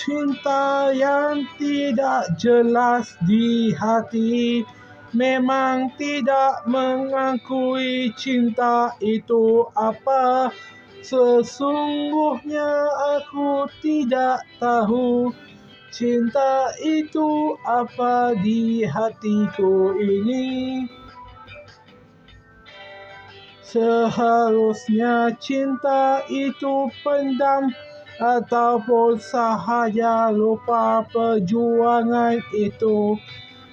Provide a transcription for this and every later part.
Cinta yang tidak jelas di hati memang tidak mengakui cinta itu apa. Sesungguhnya aku tidak tahu cinta itu apa di hatiku ini. Seharusnya cinta itu pendam ataupun sahaja lupa perjuangan itu.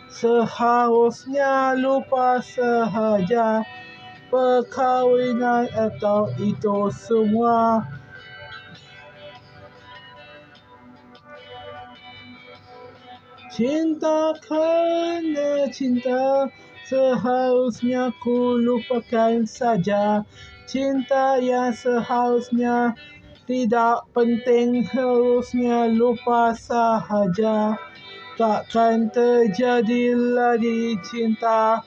Seharusnya lupa sahaja perkahwinan atau itu semua. Cinta kerana cinta, seharusnya ku lupakan saja. Cinta yang seharusnya tidak penting, harusnya lupa sahaja. Takkan terjadi lagi cinta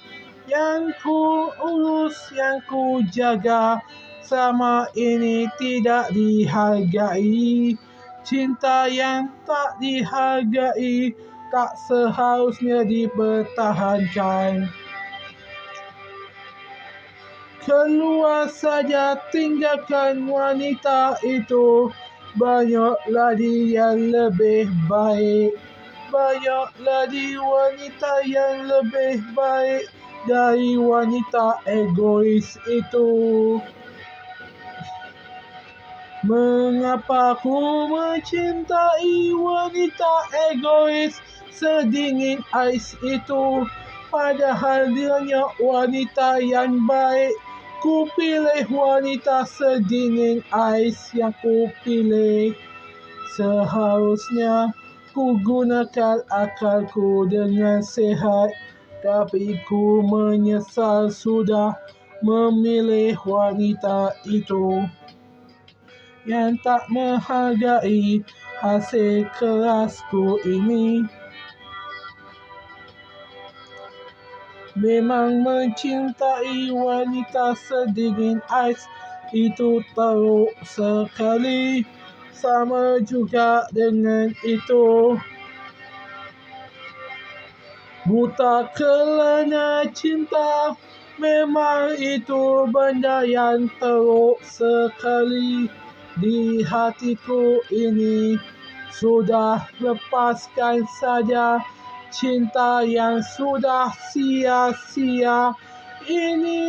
yang ku urus, yang ku jaga, selama ini tidak dihargai. Cinta yang tak dihargai tak seharusnya dipertahankan. Keluar saja, tinggalkan wanita itu. Banyak lagi yang lebih baik. Banyak lagi wanita yang lebih baik dari wanita egois itu. Mengapa ku mencintai wanita egois sedingin ais itu? Padahal dianya wanita yang baik. Ku pilih wanita sedingin ais yang ku pilih. Seharusnya ku gunakan akalku dengan sehat, tapi ku menyesal sudah memilih wanita itu yang tak menghargai hasil kerasku ini. Memang mencintai wanita sedingin ais itu teruk sekali. Sama juga dengan itu, buta kerana cinta. Memang itu benda yang teruk sekali di hatiku ini. Sudah, lepaskan saja cinta yang sudah sia-sia ini.